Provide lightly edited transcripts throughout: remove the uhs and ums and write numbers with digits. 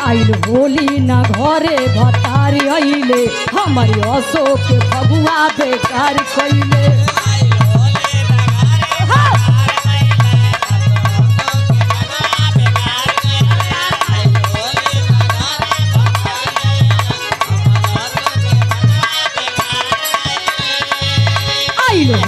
आइल होली न घरे भतारी आइले हमारी अशोक के फगुआ बेकार कइले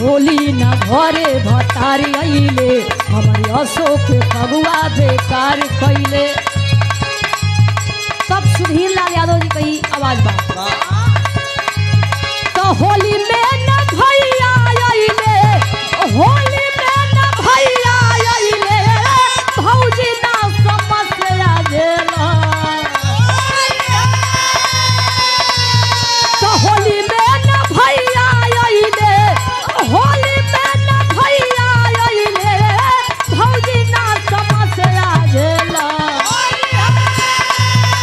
होली न घरे भतारी आइले हमारी अशोक के फगुआ बेकार कइले। सब सुधीर लाल यादव जी कही आवाज बा तो होली में न भैया आइले होली में न भैया आइले भौजी ना समस्या देला तो होली में न भैया आइले होली में न भैया आइले भौजी ना समस्या देला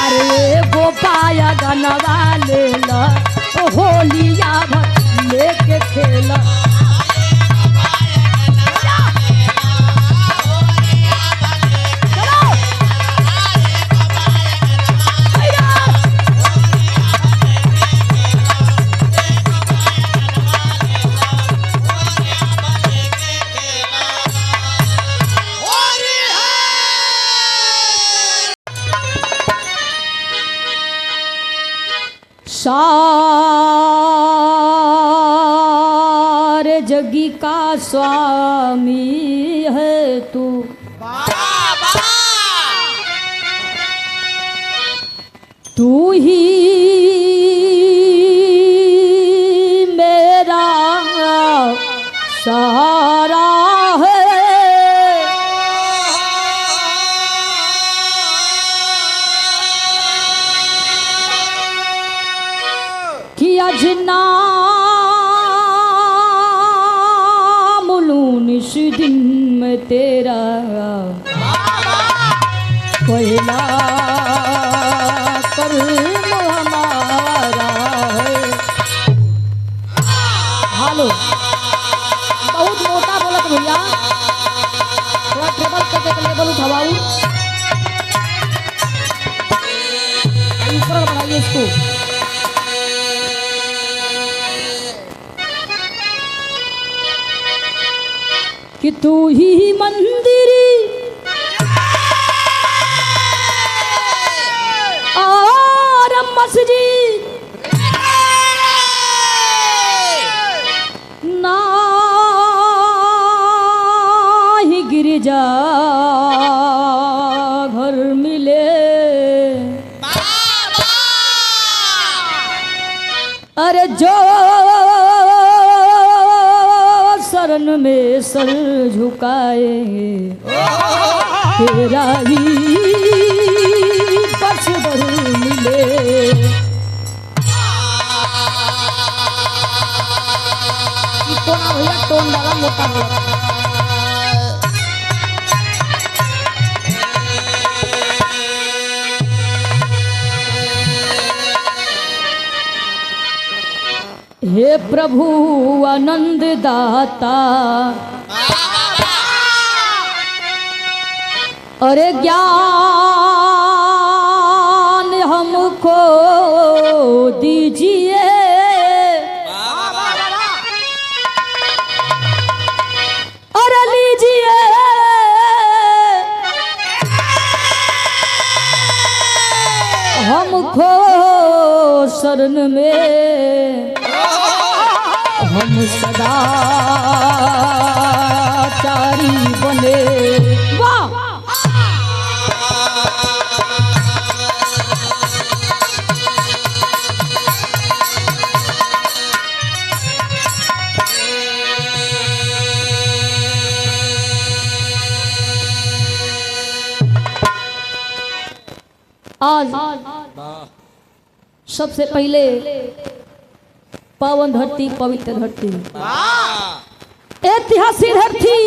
अरे गोपाया गनवा लेला होलिया लेके खेला सारे जगी का स्वामी है तू तू ही मेरा सहारा है कि अजना मुलूनिश दिन में तेरा पहला कर्म हमारा है। हालो बहुत मोटा बोलत भैया थोड़ा टेबल करके लेवल उठावाऊ ऊपर बढ़ाइए इसको कि तू ही मंदिर और मस्जिद ना ही गिरजा घर मिले अरे जो शरण में सर झुकाए तेरा ही बस बर मिले भैया टोन डाला मोटा मोटा हे प्रभु आनंद दाता अरे ज्ञान हमको दीजिए अरे लीजिए हमको शरण में हम सदा चारी बने वाह आज सबसे पहले पावन धरती पवित्र धरती ऐतिहासिक धरती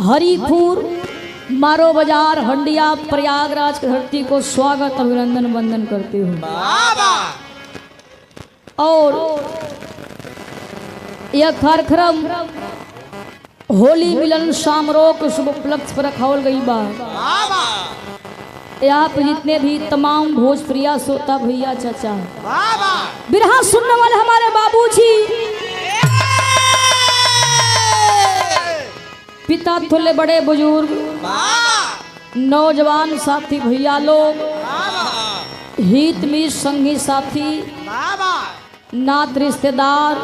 हरिपुर मारो बाजार हंडिया प्रयागराज की धरती को स्वागत अभिनंदन वंदन करती हूँ और यह कार्यक्रम होली मिलन शामरों के शुभ उपलक्ष्य पर रखावल गई बा। यहाँ पे जितने भी तमाम भोजप्रिया श्रोता भैया चाचा बिरहा सुनने वाले हमारे बाबूजी, पिता थोले बड़े बुजुर्ग, नौजवान साथी भैया लोग, हित में संगी साथी, नात रिश्तेदार,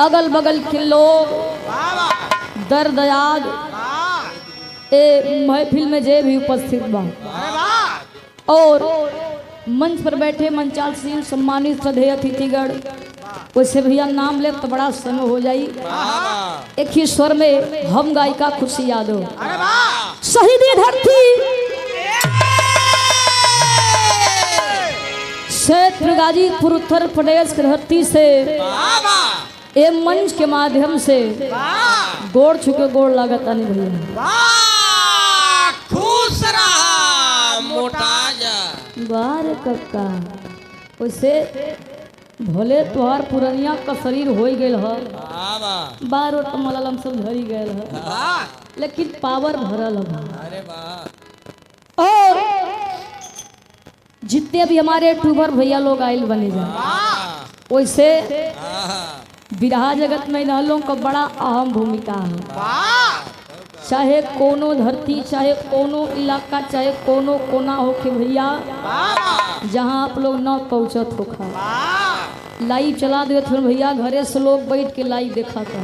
अगल बगल के लोग, दर्द याद ए महफिल में जे भी उपस्थित बा और मंच पर बैठे मंचासीन सम्मानित श्रद्धेय अतिथिगण, वैसे भैया नाम ले तो बड़ा समय हो जाई। एक ही स्वर में हम गायिका खुशी यादव, शहीदी धरती क्षेत्र गाजीपुर उत्तर प्रदेश की धरती से ए मंच के माध्यम से गोड़ छुके गोड़ लागत आनी भैया। खुश रहा मोटा जा बार कक्का, वैसे भले तुहार पुरनिया का शरीर हो गए बार और मलम सब झरी गए लेकिन पावर भरल है। अरे वाह। और जितने भी हमारे ट्यूबर भैया लोग आयल बने जा, वैसे बिरहा जगत में इन्हों का बड़ा अहम भूमिका है। चाहे कोनो धरती, चाहे कोनो इलाका, चाहे कोनो कोना हो के भैया जहाँ आप लोग न पहुँचत हो खा लाइव चला दे थे भैया, घरे से लोग बैठ के लाइव देखा था।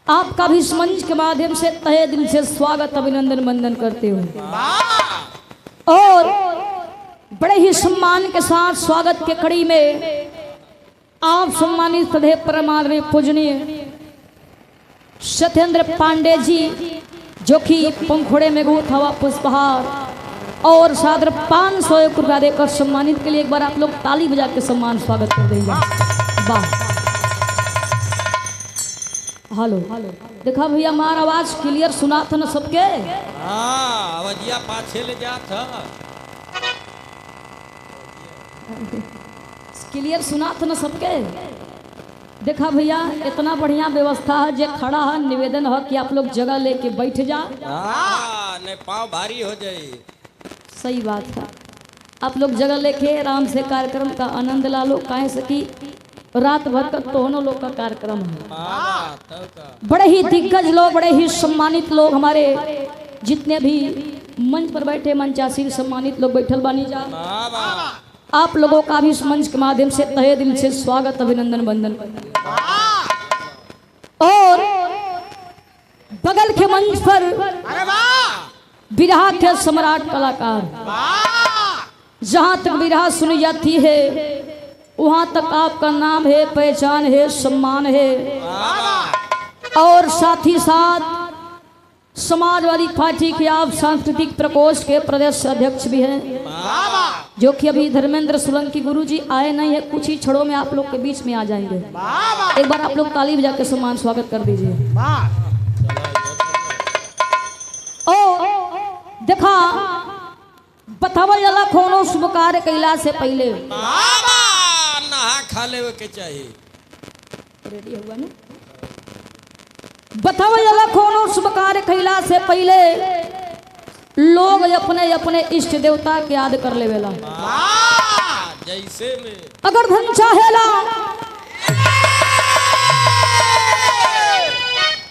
आपका भी इस मंच के माध्यम से तहे दिल से स्वागत अभिनंदन वंदन करते हो और बड़े ही सम्मान के साथ स्वागत के कड़ी में आप सम्मानित सदैव परमादरणीय पूजनीय सत्येंद्र पांडे जी, जो कि पंखुड़े में गुथ हवा पुष्पहार और सादर 501 रुपया देकर सम्मानित के लिए एक बार आप लोग ताली बजा के सम्मान स्वागत कर देंगे। वाह, हेलो देखा भैया हमारा आवाज क्लियर सुना था ना सबके? आवाजिया पाछे ले जा था, क्लियर सुना था ना सबके? देखा भैया इतना बढ़िया व्यवस्था है, जो खड़ा है निवेदन है कि आप लोग जगह लेके बैठ जा, नहीं पाँव भारी हो जाए। सही बात है, आप लोग जगह लेके आराम से कार्यक्रम का आनंद ला लो, काहे से कि रात भर का दोनों लोग का कार्यक्रम है। बड़े ही दिग्गज लोग, बड़े ही सम्मानित लोग, हमारे जितने भी मंच पर बैठे मंचासीन सम्मानित लोग बैठल बानी जा, आप लोगों का भी इस मंच के माध्यम से तहे दिल से स्वागत अभिनंदन वंदन। और बगल के मंच पर बिरहा के सम्राट कलाकार, जहाँ तक बिरहा सुनी जाती है वहाँ तक आपका नाम है, पहचान है, सम्मान है। और साथ ही साथ समाजवादी पार्टी के आप सांस्कृतिक प्रकोष्ठ के प्रदेश अध्यक्ष भी हैं, जो कि अभी धर्मेंद्र सोलंकी गुरुजी आए नहीं है, कुछ ही क्षणों में आप लोग के बीच में आ जाएंगे। एक बार आप लोग ताली बजा के सम्मान स्वागत कर दीजिए। ओ देखा बतावा जला कोनो शुभ कार्य कैला से पहले नहा खा ले के चाहिए। रेडी हुआ ना? बतावा जला कोनो शुभ कार्य कैला से पहले लोग अपने अपने इष्ट देवता के याद कर लेवेला। जैसे में अगर धन चाहेला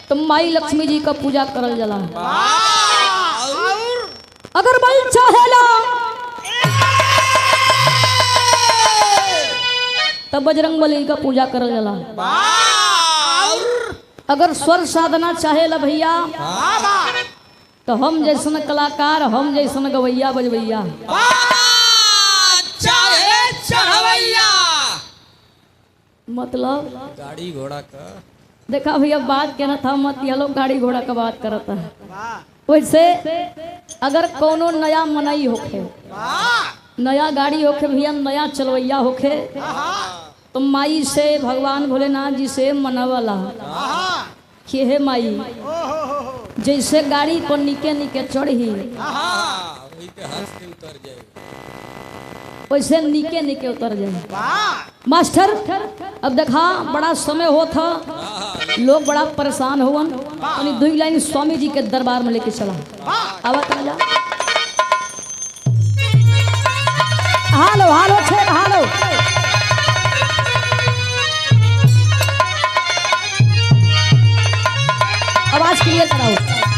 तो माई लक्ष्मी जी का पूजा करल जाला। अगर बल चाहेला तब बजरंगबली का पूजा करल जाला। अगर स्वर साधना चाहेला भैया तो हम जैसन कलाकार, हम जैसन गवैया बजवैया, चाहे चढ़वैया, मतलब गाड़ी घोड़ा का। देखा भैया बात कहना था मत, ये लोग गाड़ी घोड़ा का बात करता है। वैसे अगर कोनो नया मनई होखे, नया गाड़ी होखे भैया, नया चलवैया होखे, तो माई से भगवान भोलेनाथ जी से मनवला कि हे माई जैसे गाड़ी को निके निके चढ़ी उतर जाए, वैसे निके निके उतर जाए। मास्टर अब देखा बड़ा समय होता लोग बड़ा परेशान हुवन और 2 लाइन स्वामी जी के दरबार में लेके चला। आवा करा जा हालो हालो छे हालो आवाज क्लियर कराओ।